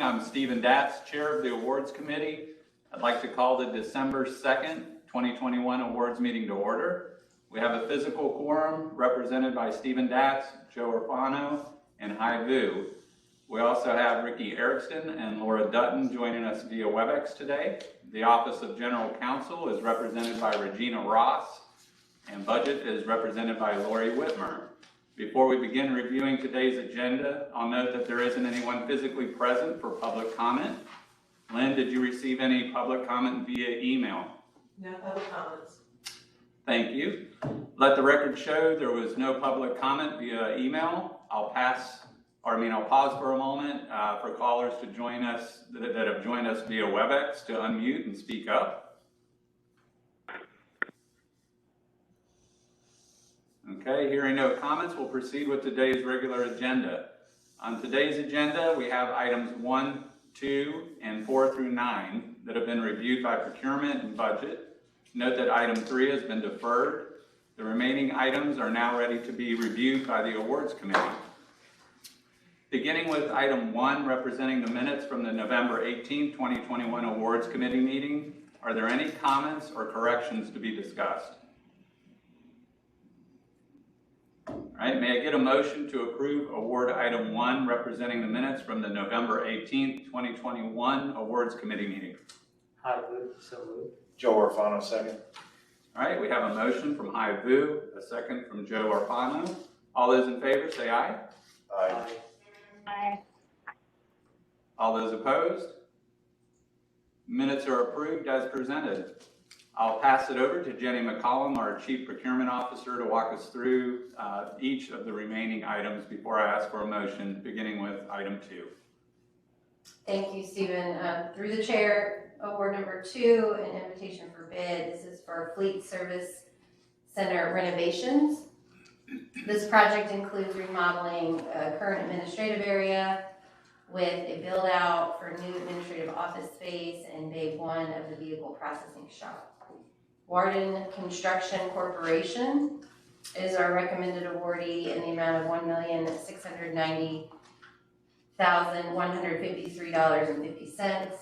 I'm Stephen Datz, Chair of the Awards Committee. I'd like to call the December 2nd, 2021 Awards meeting to order. We have a physical quorum represented by Stephen Datz, Joe Urfano, and Hai Vu. We also have Ricky Erickson and Laura Dutton joining us via WebEx today. The Office of General Counsel is represented by Regina Ross, and Budget is represented by Lori Whitmer. Before we begin reviewing today's agenda, I'll note that there isn't anyone physically present for public comment. Lynn, did you receive any public comment via email? No public comments. Thank you. Let the record show there was no public comment via email. I'll pause for a moment for callers to join us that have joined us via WebEx to unmute and speak up. Okay, hearing no comments, we'll proceed with today's regular agenda. On today's agenda, we have items 1, 2, and 4 through 9 that have been reviewed by Procurement and Budget. Note that item 3 has been deferred. The remaining items are now ready to be reviewed by the Awards Committee. Beginning with item 1, representing the minutes from the November 18, 2021 Awards Committee meeting, are there any comments or corrections to be discussed? All right, may I get a motion to approve award item 1 representing the minutes from the November 18th, 2021 Awards Committee meeting? Hai Vu, so moved. Joe Urfano, second. All right, we have a motion from Hai Vu, a second from Joe Urfano. All those in favor say aye. Aye. Aye. All those opposed? Minutes are approved as presented. I'll pass it over to Jenny McCollum, our Chief Procurement Officer, to walk us through each of the remaining items before I ask for a motion, beginning with item 2. Thank you, Stephen. Through the chair, award number 2, an invitation for bid. This is for Fleet Service Center renovations. This project includes remodeling a current administrative area with a build out for new administrative office space and bay 1 of the vehicle processing shop. Warden Construction Corporation is our recommended awardee in the amount of $1,690,153.50.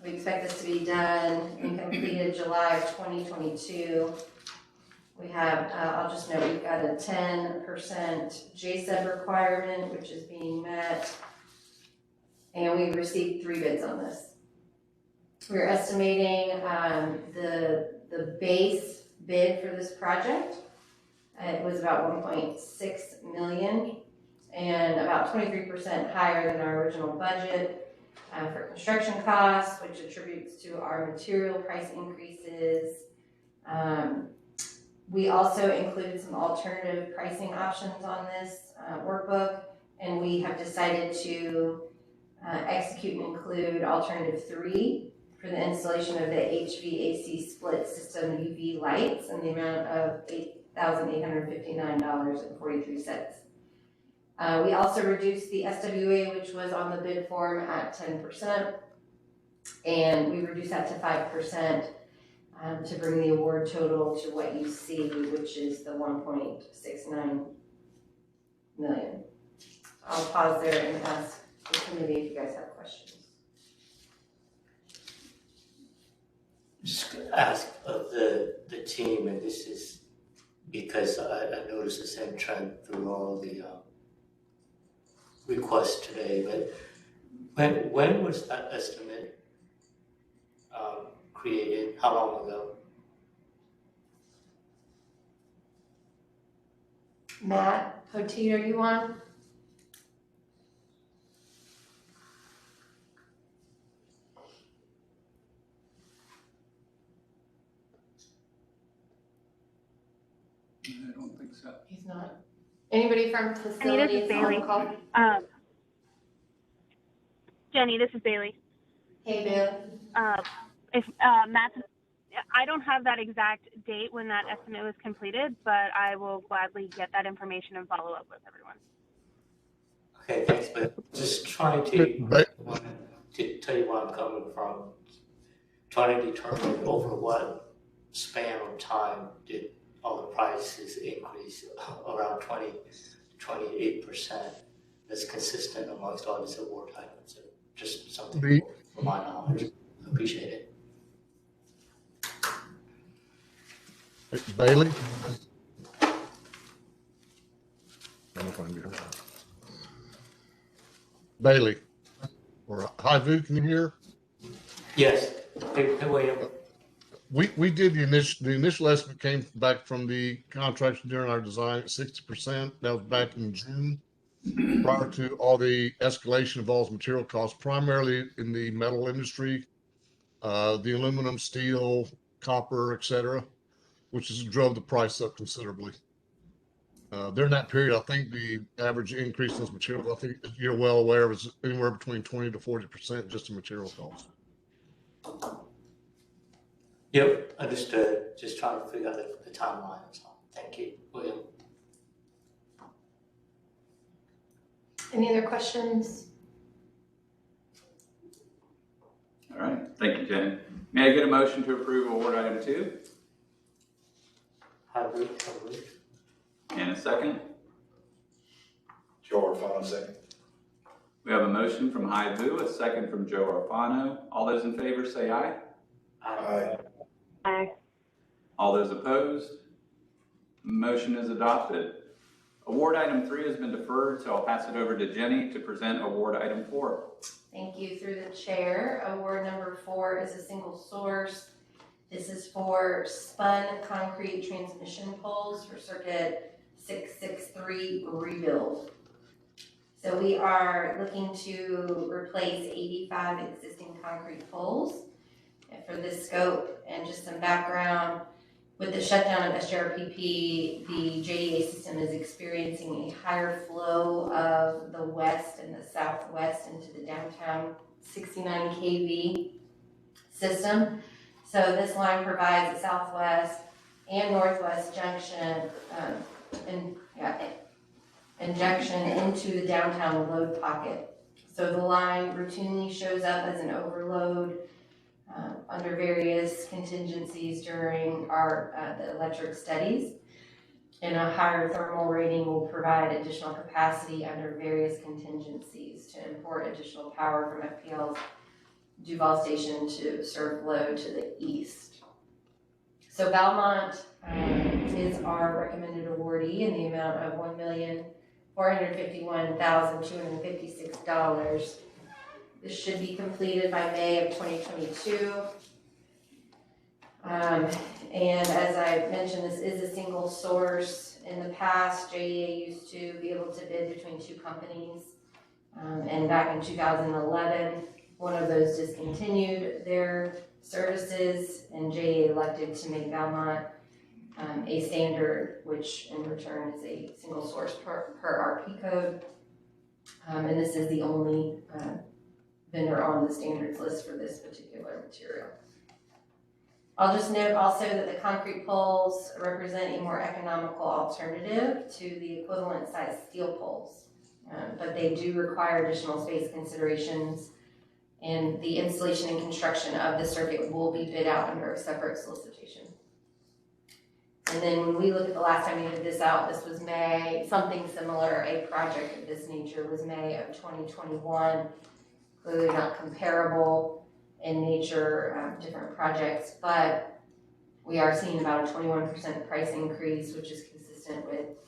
We expect this to be done and completed July of 2022. We have, I'll just note, we've got a 10% JSEB requirement, which is being met, and we've received 3 bids on this. We're estimating the base bid for this project. It was about $1.6 million and about 23% higher than our original budget for construction costs, which attributes to our material price increases. We also included some alternative pricing options on this workbook, and we have decided to execute and include alternative 3 for the installation of the HVAC split system UV lights in the amount of $8,859.43. We also reduced the SWA, which was on the bid form, at 10%, and we reduced that to 5% to bring the award total to what you see, which is the $1.69 million. I'll pause there and ask the committee if you guys have questions. Just ask of the team, and this is because I noticed the same trend through all the requests today, but when was that estimate created? How long ago? Matt Poteet, are you on? I don't think so. He's not. Anybody from facilities on the call? Jenny, this is Bailey. Hey, Bill. If Matt, I don't have that exact date when that estimate was completed, but I will gladly get that information and follow up with everyone. Okay, thanks, but just trying to tell you where I'm coming from. Trying to determine over what span of time did all the prices increase around 20 to 28%. That's consistent amongst all these award items. just something The- for my knowledge. Appreciate it. Bailey? Bailey, or Hivu, can you hear? Yes, hey William, We did the initial estimate came back from the contractor during our design at 60%. That was back in June, prior to all the escalation of all material costs, primarily in the metal industry, the aluminum, steel, copper, et cetera, which has drove the price up considerably. During that period, I think the average increase in those materials, I think you're well aware, was anywhere between 20 to 40% just in material costs. yep, understood, just trying to figure out the timeline, so, thank you, William. Any other questions? All right, thank you, Jenny. May I get a motion to approve award item 2? Have we? And a second? Joe Orfano, second. We have a motion from Hivu, a second from Joe Orfano. All those in favor say aye. Aye. Aye. All those opposed? Motion is adopted. Award item 3 has been deferred, so I'll pass it over to Jenny to present award item 4. Thank you through the chair. Award number 4 is a single source. This is for spun concrete transmission poles for circuit 663 rebuild. So we are looking to replace 85 existing concrete poles. And for this scope and just some background, with the shutdown of SJRPP, the JEA system is experiencing a higher flow of the west and the southwest into the downtown 69 kV system. So this line provides a southwest and northwest junction injection into the downtown load pocket. So the line routinely shows up as an overload under various contingencies during our the electric studies. And a higher thermal rating will provide additional capacity under various contingencies to import additional power from FPL's Duval Station to serve load to the east. So Valmont is our recommended awardee in the amount of $1,451,256. This should be completed by May of 2022. And as I mentioned, this is a single source. In the past, JEA used to be able to bid between 2 companies. And back in 2011, one of those discontinued their services, and JEA elected to make Valmont a standard, which in return is a single source per RP code. And this is the only vendor on the standards list for this particular material. I'll just note also that the concrete poles represent a more economical alternative to the equivalent size steel poles, but they do require additional space considerations, and the installation and construction of the circuit will be bid out under a separate solicitation. And then when we look at the last time we did this out, this was May, something similar, a project of this nature was May of 2021. Clearly not comparable in nature, different projects, but we are seeing about a 21% price increase, which is consistent with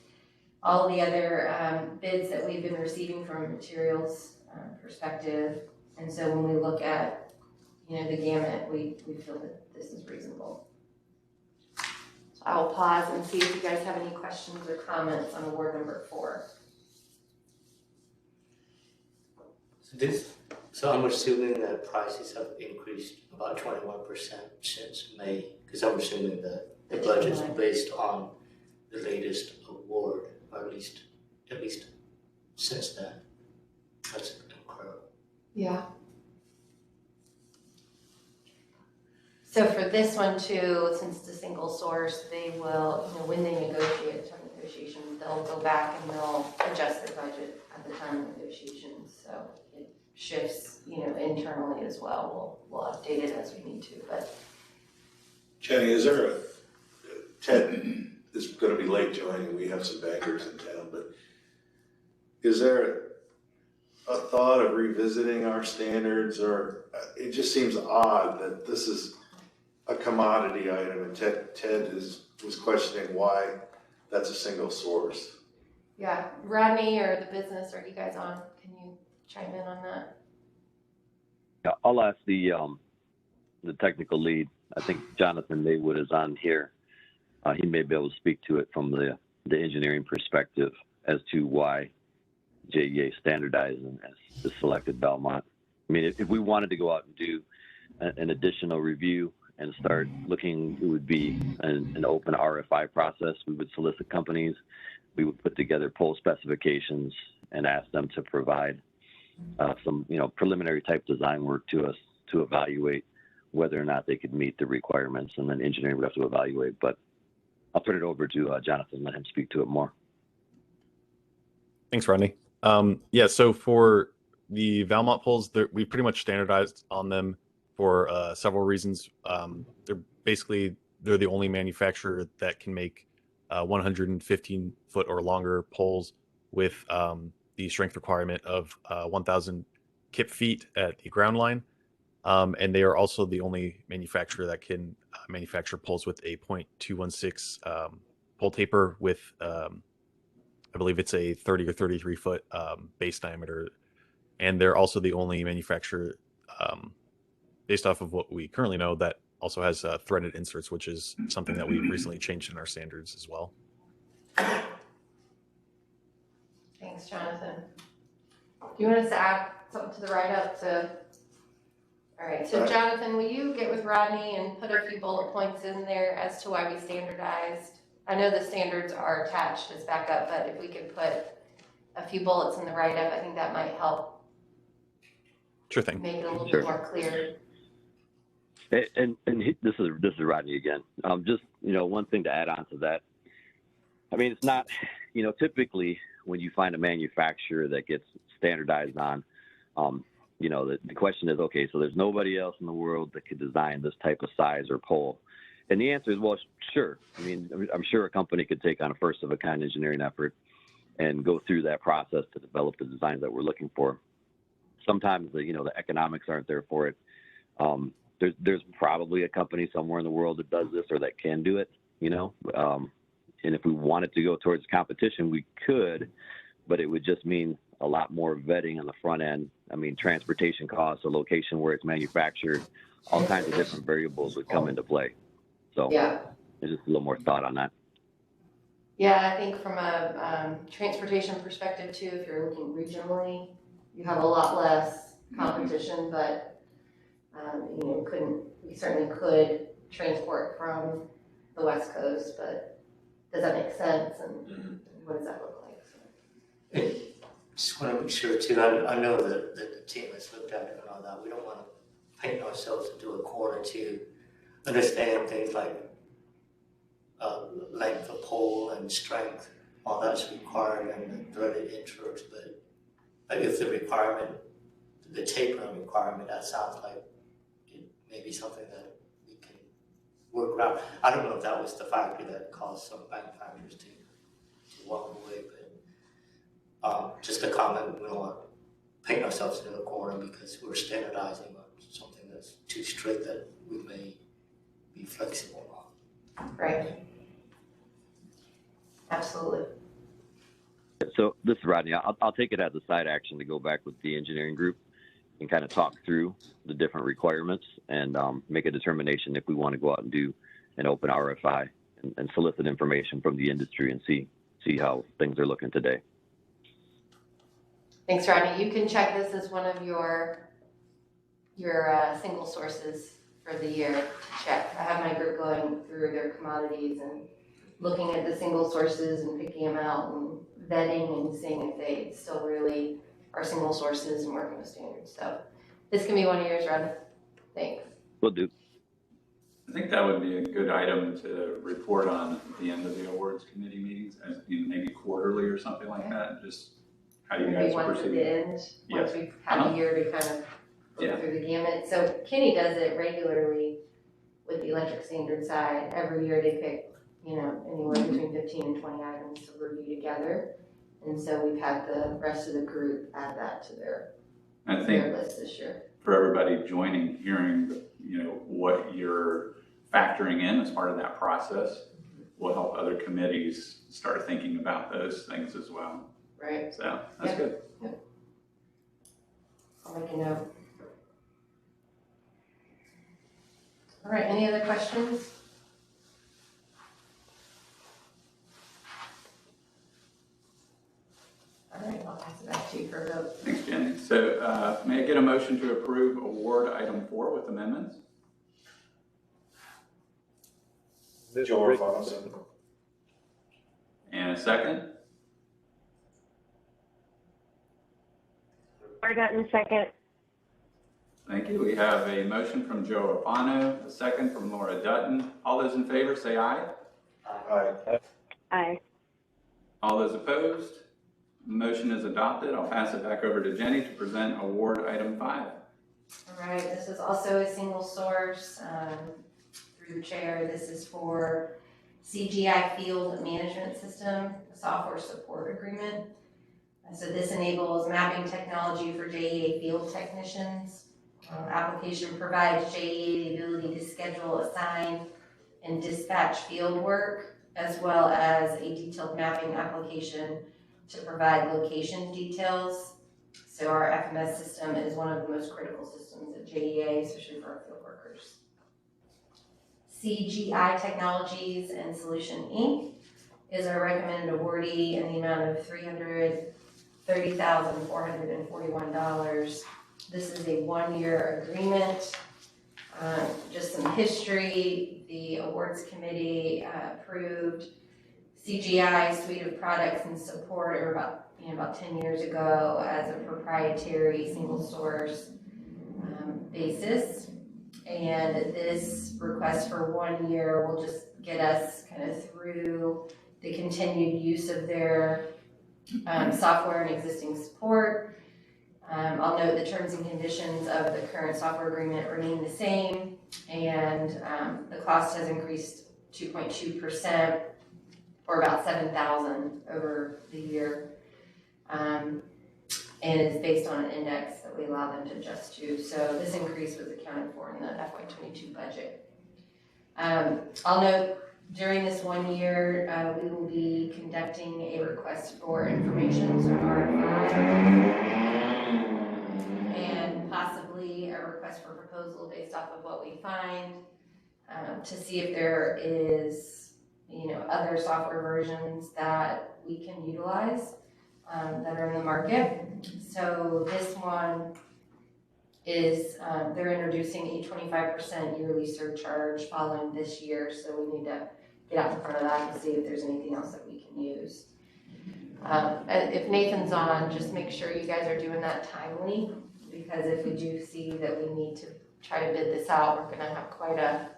all the other bids that we've been receiving from a materials perspective. And so when we look at, the gamut, we feel that this is reasonable. So I will pause and see if you guys have any questions or comments on award number 4. So I'm assuming that prices have increased about 21% since May, because I'm assuming the budget's based on the latest award, or at least since then. That's incredible. Yeah. So for this one too, since it's a single source, they will, when they negotiate, some negotiations, they'll go back and they'll adjust their budget at the time of negotiations. So it shifts, internally as well. We'll update it as we need to, but. Jenny, is there Ted is going to be late joining, we have some bankers in town, but is there a thought of revisiting our standards, or it just seems odd that this is a commodity item and Ted was questioning why that's a single source. Yeah, Rodney or the business, are you guys on? Can you chime in on that? Yeah, I'll ask the technical lead. I think Jonathan Maywood is on here. He may be able to speak to it from the engineering perspective as to why JEA standardized and has selected Valmont. I mean, if we wanted to go out and do an additional review and start looking, it would be an open RFI process. We would solicit companies. We would put together pole specifications and ask them to provide some, preliminary type design work to us to evaluate whether or not they could meet the requirements, and then engineering would have to evaluate. But I'll turn it over to Jonathan and let him speak to it more. Thanks, Rodney. Yeah, so for the Valmont poles, we pretty much standardized on them for several reasons. They're the only manufacturer that can make 115 foot or longer poles with the strength requirement of 1,000 kip feet at the ground line. And they are also the only manufacturer that can manufacture poles with a 0.216 pole taper with, I believe it's a 30 or 33 foot base diameter. And they're also the only manufacturer, based off of what we currently know, that also has threaded inserts, which is something that we recently changed in our standards as well. Thanks, Jonathan. Do you want us to add something to the write-up all right, so Jonathan, will you get with Rodney and put a few bullet points in there as to why we standardized? I know the standards are attached as backup, but if we could put a few bullets in the write-up, I think that might help. Sure thing. Make it a little bit more clear. This is Rodney again. Just, one thing to add on to that. I mean, it's not, typically when you find a manufacturer that gets standardized on, the question is, okay, so there's nobody else in the world that could design this type of size or pole. And the answer is, well, sure. I mean, I'm sure a company could take on a first of a kind engineering effort and go through that process to develop the designs that we're looking for. Sometimes the economics aren't there for it. There's probably a company somewhere in the world that does this or that can do it, and if we wanted to go towards competition, we could, but it would just mean a lot more vetting on the front end. I mean, transportation costs, the location where it's manufactured, all kinds of different variables would come into play. So yeah, there's just a little more thought on that. Yeah, I think from a transportation perspective too, if you're looking regionally, you have a lot less competition, but we certainly could transport from the West Coast, but does that make sense? And what does that look like? So. Just want to make sure too, I know that the team has looked at it and all that. We don't want to paint ourselves into a corner to understand things like length of pole and strength, all that's required and threaded inserts. But if the requirement, the tapering requirement, that sounds like it may be something that we can work around. I don't know if that was the factor that caused some manufacturers to walk away, but just a comment, we don't want to paint ourselves into a corner because we're standardizing on something that's too strict that we may be flexible on. Right. Absolutely. So this is Rodney. I'll take it as a side action to go back with the engineering group and kind of talk through the different requirements and make a determination if we want to go out and do an open RFI and solicit information from the industry and see how things are looking today. Thanks, Rodney. You can check this as one of your single sources for the year to check. I have my group going through their commodities and looking at the single sources and picking them out and vetting and seeing if they still really are single sources and working with standards. So this can be one of yours, Rodney. Thanks. Will do. I think that would be a good item to report on at the end of the awards committee meetings, maybe quarterly or something like that. Just how you guys are proceeding. Maybe once at the end, once we've had a year to kind of go through the gamut. So Kenny does it regularly with the electric standard side. Every year they pick, anywhere between 15 and 20 items to review together. And so we've had the rest of the group add that to their I think list this year. for everybody joining, hearing, what you're factoring in as part of that process will help other committees start thinking about those things as well. Right. So that's Yep. good. Yep. I'll make a note. All right, any other questions? All right, I'll pass it back to you for a vote. Thanks, Jenny. So may I get a motion to approve award item 4 with amendments? Joe Alfonso. And a second? Laura Dutton, second. Thank you. We have a motion from Joe Alfano, a second from Laura Dutton. All those in favor say aye. Aye. Aye. All those opposed? Motion is adopted. I'll pass it back over to Jenny to present award item 5. All right, this is also a single source through the chair. This is for CGI Field Management System, a software support agreement. So this enables mapping technology for JEA field technicians. Application provides JEA the ability to schedule, assign, and dispatch field work, as well as a detailed mapping application to provide location details. So our FMS system is one of the most critical systems at JEA, especially for our field workers. CGI Technologies and Solution Inc. is our recommended awardee in the amount of $330,441. This is a 1-year agreement. Just some history, the awards committee approved CGI suite of products and support over about 10 years ago as a proprietary single source basis. And this request for 1 year will just get us kind of through the continued use of their software and existing support. I'll note the terms and conditions of the current software agreement remain the same, and the cost has increased 2.2%, or about $7,000 over the year, and is based on an index that we allow them to adjust to. So this increase was accounted for in the FY22 budget. I'll note during this 1 year, we will be conducting a request for information, so an RFI, and possibly a request for proposal based off of what we find, to see if there is, other software versions that we can utilize that are in the market. So this one is, they're introducing a 25% yearly surcharge following this year, so we need to get out in front of that and see if there's anything else that we can use. If Nathan's on, just make sure you guys are doing that timely, because if we do see that we need to try to bid this out, we're gonna have quite a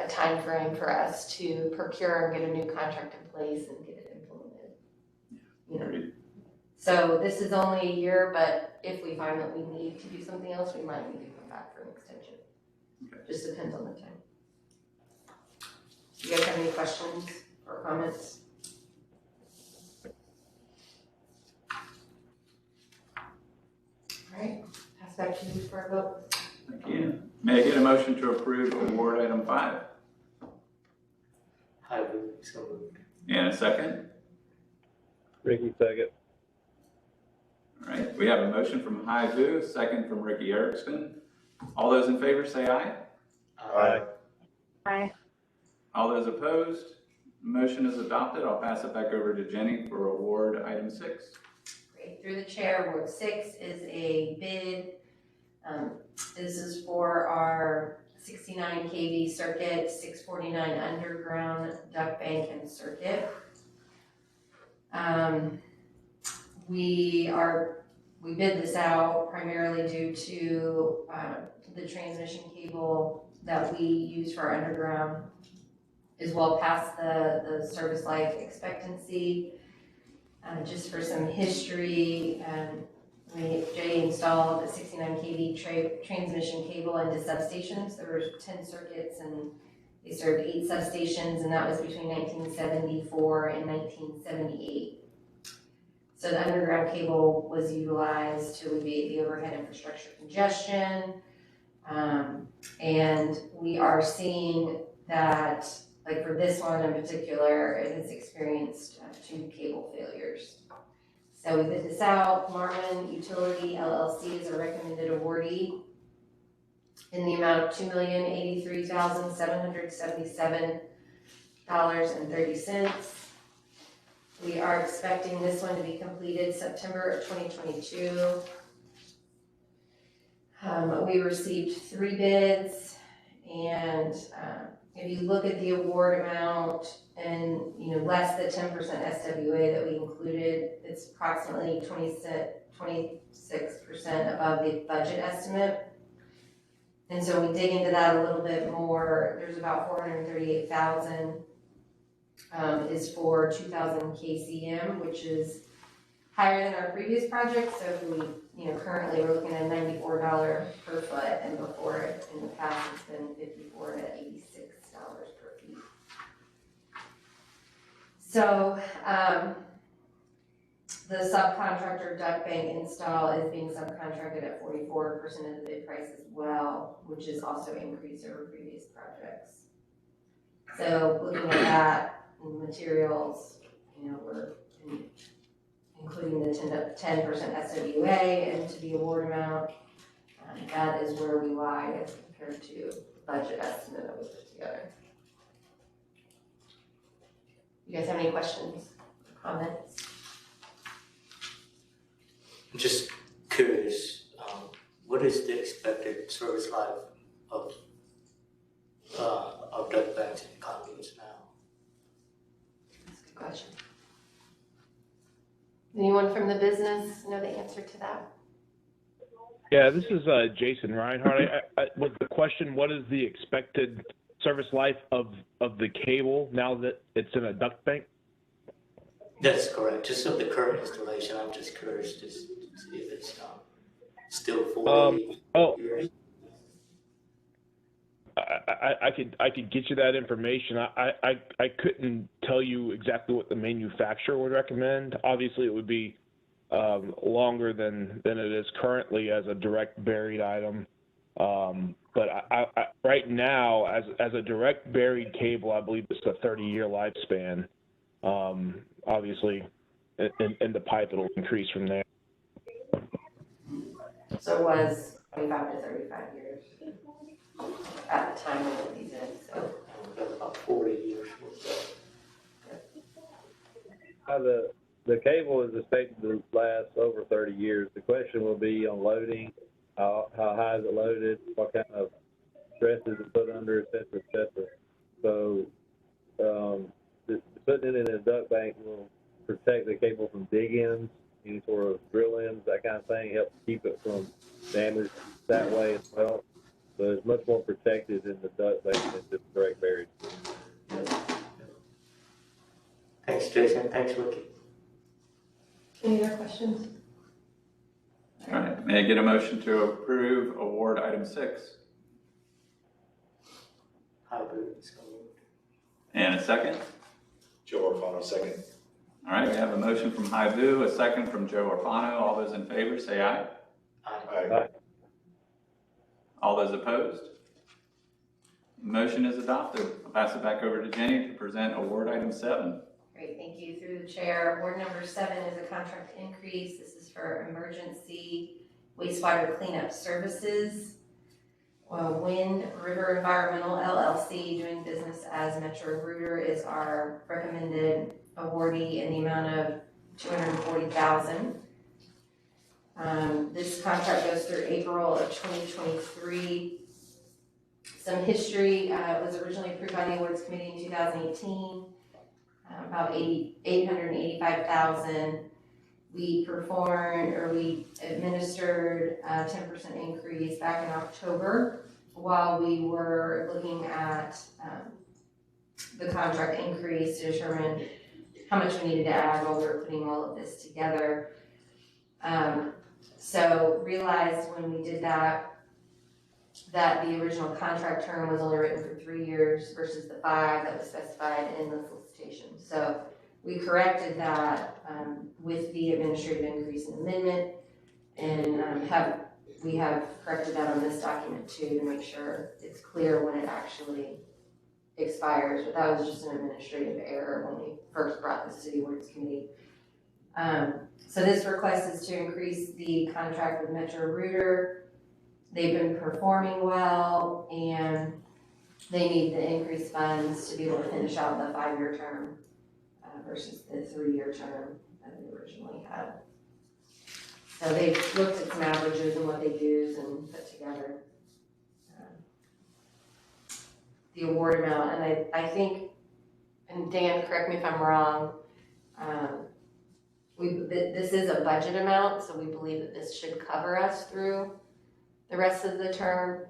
time frame for us to procure and get a new contract in place and get it implemented. So this is only a year, but if we find that we need to do something else, we might need to come back for an extension. Okay. Just depends on the time. You guys have any questions or comments? All right, pass back to you for a vote. Thank you. May I get a motion to approve award item 5? So moved. And a second? Ricky, second. All right, we have a motion from Hai Vu, a second from Ricky Erickson. All those in favor say aye. Aye. Aye. All those opposed? Motion is adopted. I'll pass it back over to Jenny for award item 6. Great. Through the chair, Award 6 is a bid. This is for our 69 kV circuit, 649 underground duct bank and circuit. We bid this out primarily due to the transmission cable that we use for our underground is well past the service life expectancy. Just for some history, JEA installed a 69 kV transmission cable into substations. There were 10 circuits and they served 8 substations, and that was between 1974 and 1978. So the underground cable was utilized to alleviate the overhead infrastructure congestion. And we are seeing that, like for this one in particular, it has experienced 2 cable failures. So we bid this out. Marlin Utility LLC is a recommended awardee in the amount of $2,083,777.30. We are expecting this one to be completed September of 2022. We received 3 bids, and if you look at the award amount and less the 10% SWA that we included, it's approximately 26% above the budget estimate. And so we dig into that a little bit more. There's about $438,000 is for 2,000 KCM, which is higher than our previous project. So we, currently we're looking at $94 per foot, and before it in the past it's been $54 to $86 per feet. So the subcontractor duct bank install is being subcontracted at 44% of the bid price as well, which is also increased over previous projects. So looking at that and materials, we're including the 10% SWA into the award amount. That is where we lie as compared to the budget estimate that we put together. You guys have any questions or comments? I'm just curious, what is the expected service life of duct banks and conduits now? That's a good question. Anyone from the business know the answer to that? Yeah, this is Jason Reinhardt. Was the question, what is the expected service life of the cable now that it's in a duct bank? That's correct. Just of the current installation, I'm just curious to see if it's still 40 years. I could get you that information. I couldn't tell you exactly what the manufacturer would recommend. Obviously, it would be longer than it is currently as a direct buried item. But I right now, as a direct buried cable, I believe it's a 30-year lifespan. Obviously, in the pipe, it'll increase from there. So it was 25 to 35 years at the time we put these in, so. About 40 years. The cable is expected to last over 30 years. The question will be on loading, how high is it loaded, what kind of stress is it put under, et cetera, et cetera. So putting it in a duct bank will protect the cable from dig-ins, any sort of drill-ins, that kind of thing, help keep it from damage that way as well. So it's much more protected in the duct bank than just direct buried. Thanks, Jason. Thanks, Ricky. Any other questions? All right, may I get a motion to approve award item 6? Hybrid. And a second? Joe Orfano, second. All right, we have a motion from Haibu, a second from Joe Orfano. All those in favor say aye. Aye. All those opposed? Motion is adopted. I'll pass it back over to Jenny to present award item 7. Great, thank you. Through the chair, award number 7 is a contract increase. This is for emergency wastewater cleanup services. Wind River Environmental LLC, doing business as Metro Router, is our recommended awardee in the amount of $240,000. This contract goes through April of 2023. Some history, it was originally approved by the Awards Committee in 2018, about $885,000. We administered a 10% increase back in October while we were looking at the contract increase to determine how much we needed to add while we were putting all of this together. So realized when we did that the original contract term was only written for 3 years versus the 5 that was specified in the solicitation. So We corrected that, with the administrative increase and amendment, and, we have corrected that on this document too, to make sure it's clear when it actually expires, but that was just an administrative error when we first brought this to the Awards Committee. So this request is to increase the contract with Metro Router. They've been performing well, and they need the increased funds to be able to finish out the 5-year term versus the 3-year term that they originally had. So they've looked at some averages and what they use and put together the award amount. And I think, and Dan, correct me if I'm wrong, this is a budget amount, so we believe that this should cover us through the rest of the term.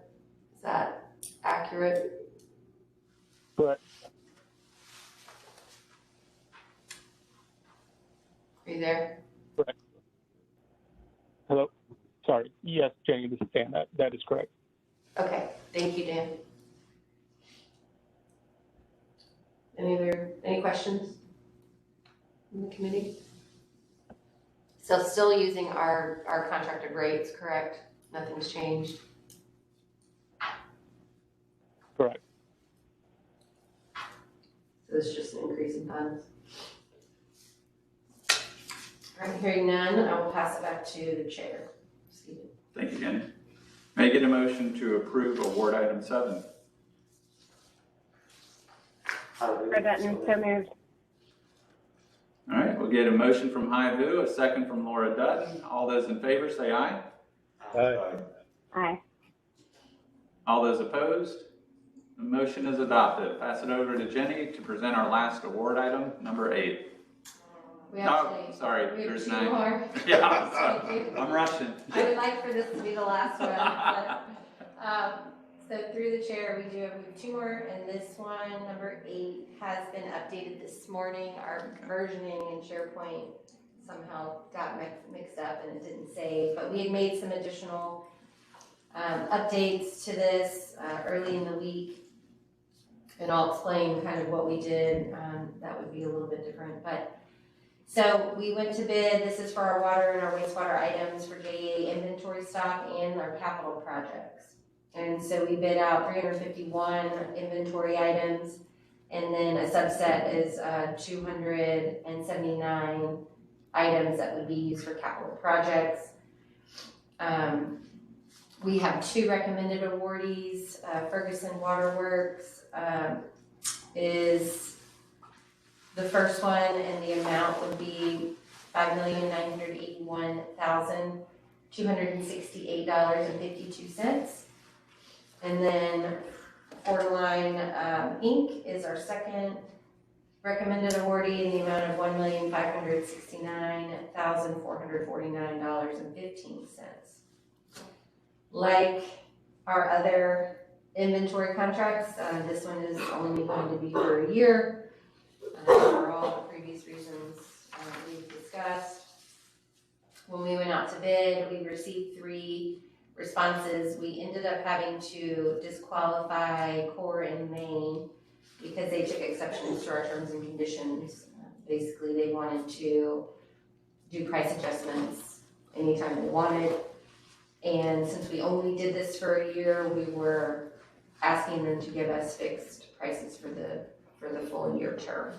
Is that accurate? Correct. Are you there? Correct. Hello? Sorry. Yes, Jenny, this is Dan. That is correct. Okay, thank you, Dan. Any questions from the committee? So still using our contracted rates, correct? Nothing's changed? Correct. So it's just an increase in funds. All right, hearing none, I will pass it back to the chair. Stephen. Thank you, Jenny. May I get a motion to approve award item 7? For Dutton, so moved. All right, we'll get a motion from Hai-Vu, a second from Laura Dutton. All those in favor say aye. Aye. Aye. All those opposed? The motion is adopted. Pass it over to Jenny to present our last award item, number 8. We No, actually, sorry, we have there's 2 9. more. Yeah, I'm sorry. Thank you. I'm rushing. I would like for this to be the last one, but, so through the chair, we have 2 more, and this one, number 8, has been updated this morning. Our versioning in SharePoint somehow got mixed up and it didn't save, but we had made some additional updates to this early in the week, and I'll explain kind of what we did. That would be a little bit different, but so we went to bid. This is for our water and our wastewater items for JEA inventory stock and our capital projects. And so we bid out 351 inventory items, and then a subset is 279 items that would be used for capital projects. We have 2 recommended awardees. Ferguson Waterworks is the first one, and the amount would be $5,981,268.52. And then Borderline Inc. is our second recommended awardee in the amount of $1,569,449.15. Like our other inventory contracts, this one is only going to be for a year, for all the previous reasons we've discussed. When we went out to bid, we received 3 responses. We ended up having to disqualify Core and Maine because they took exceptions to our terms and conditions. Basically, they wanted to do price adjustments anytime they wanted. And since we only did this for a year, we were asking them to give us fixed prices for the full year term.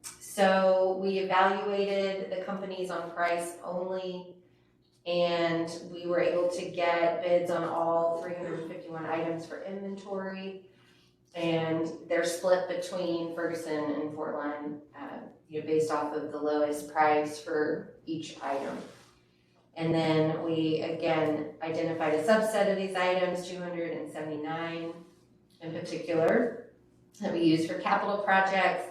So we evaluated the companies on price only, and we were able to get bids on all 351 items for inventory, and they're split between Ferguson and Fort Line, based off of the lowest price for each item. And then we, again, identified a subset of these items, 279 in particular, that we use for capital projects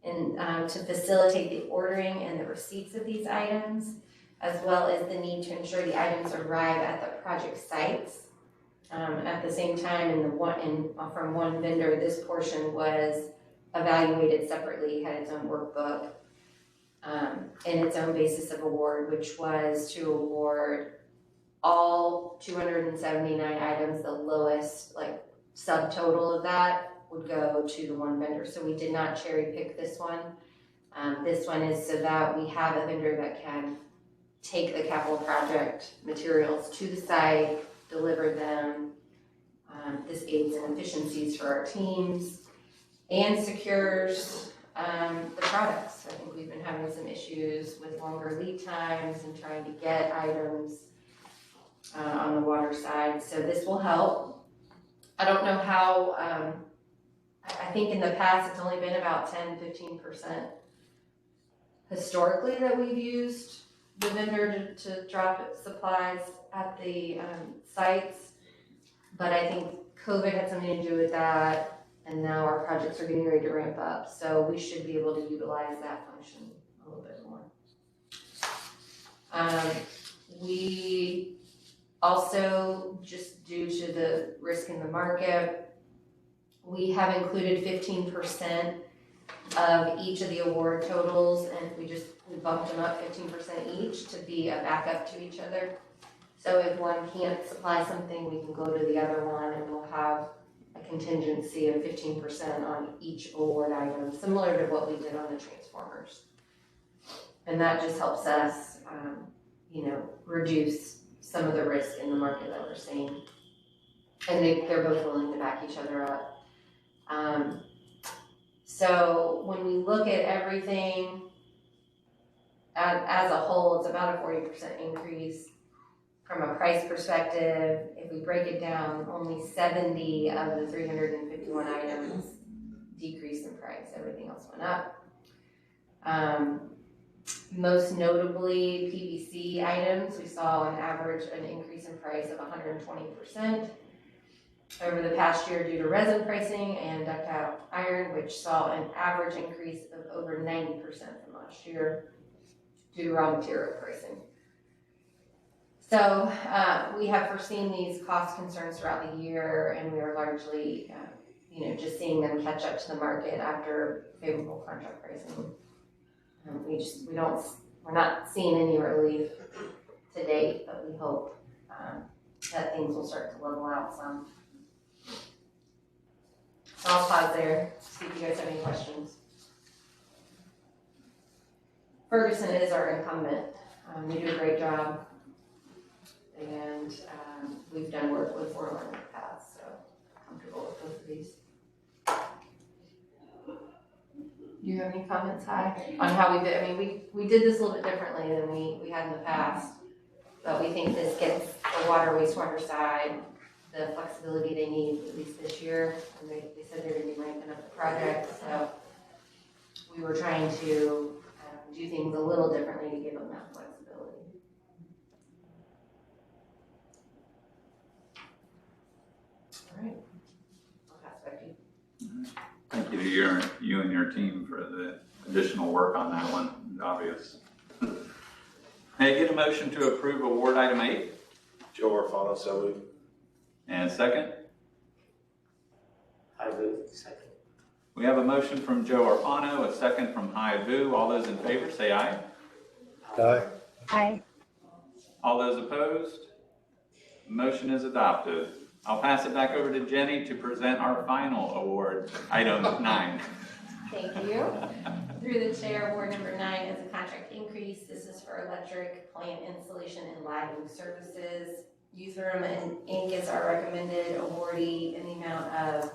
and to facilitate the ordering and the receipts of these items, as well as the need to ensure the items arrive at the project sites at the same time. From one vendor, this portion was evaluated separately, had its own workbook, and its own basis of award, which was to award all 279 items. The lowest subtotal of that would go to the one vendor. So we did not cherry pick this one. This one is so that we have a vendor that can take the capital project materials to the site, deliver them. This aids in efficiencies for our teams and secures the products. I think we've been having some issues with longer lead times and trying to get items on the water side. So this will help. I don't know how, I think in the past it's only been about 10-15% historically that we've used the vendor to drop supplies at the sites. But I think COVID had something to do with that, and now our projects are getting ready to ramp up. So we should be able to utilize that function a little bit more. We also, just due to the risk in the market, we have included 15% of each of the award totals, and we bumped them up 15% each to be a backup to each other. So if one can't supply something, we can go to the other one and we'll have a contingency of 15% on each award item, similar to what we did on the transformers. And that just helps us, reduce some of the risk in the market that we're seeing. And they're both willing to back each other up. So when we look at everything as a whole, it's about a 40% increase. From a price perspective, if we break it down, only 70 of the 351 items decreased in price. Everything else went up. Most notably, PVC items, we saw on average an increase in price of 120% over the past year due to resin pricing and ductile iron, which saw an average increase of over 90% from last year due to raw material pricing. So we have foreseen these cost concerns throughout the year, and we are largely, just seeing them catch up to the market after favorable contract pricing. We're not seeing any relief to date, but we hope that things will start to level out some. So I'll pause there, see if you guys have any questions. Ferguson is our incumbent. They do a great job. And we've done work with Warden in the past, so comfortable with both of these. Do you have any comments, Hi, on how we did? I mean, we did this a little bit differently than we had in the past, but we think this gets the water wastewater side the flexibility they need, at least this year. And they said they're going to be ramping up the project, so we were trying to do things a little differently to give them that flexibility. All right, I'll pass back to you. Thank you to you and your team for the additional work on that one. It's obvious. May I get a motion to approve award item 8? Joe Orfano, so moved. And second? I move second. We have a motion from Joe Orfano, a second from Hai Vu. All those in favor say aye. Aye. Aye. All those opposed? Motion is adopted. I'll pass it back over to Jenny to present our final award, item 9. Thank you. Through the chair, award number 9 is a contract increase. This is for electric plant installation and lighting services. Uthram and Inc. is our recommended awardee in the amount of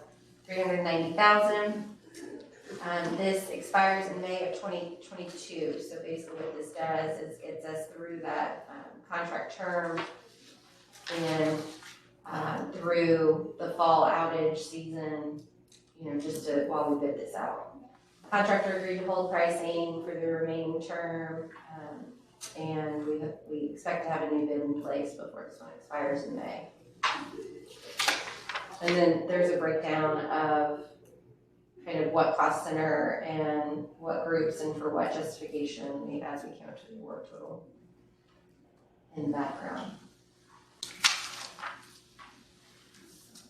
$390,000. This expires in May of 2022. So basically what this does is gets us through that contract term and through the fall outage season, just while we bid this out. Contractor agreed to hold pricing for the remaining term, and we expect to have a new bid in place before this one expires in May. And then there's a breakdown of kind of what cost center and what groups and for what justification as we count to the award total in the background.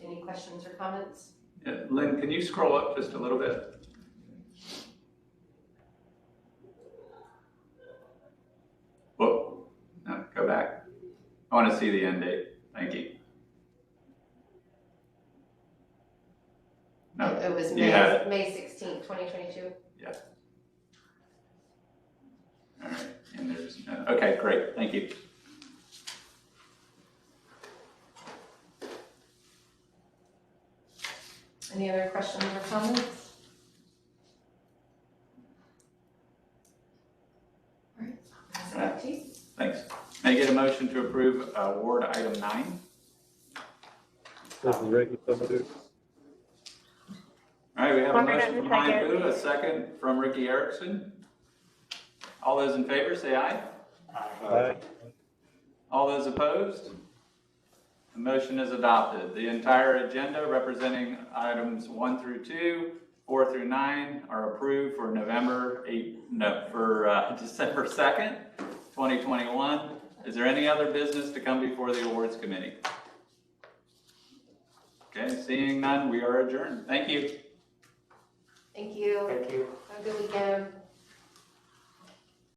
Any questions or comments? Yeah, Lynn, can you scroll up just a little bit? Whoa, no, go back. I want to see the end date. Thank you. No, It was you had it. May 16th, 2022. All right, and there's, okay, great, thank you. Any other questions or comments? All right, I'll pass it back to you. Thanks. May I get a motion to approve award item 9? All right, we have a Warden, motion from Ryan second. Boo, a second from Ricky Erickson. All those in favor, say aye. Aye. All those opposed? The motion is adopted. The entire agenda representing items 1 through 2, 4 through 9 are approved for December 2nd, 2021. Is there any other business to come before the awards committee? Okay, seeing none, we are adjourned. Thank you. Thank you. Thank you. Have a good weekend.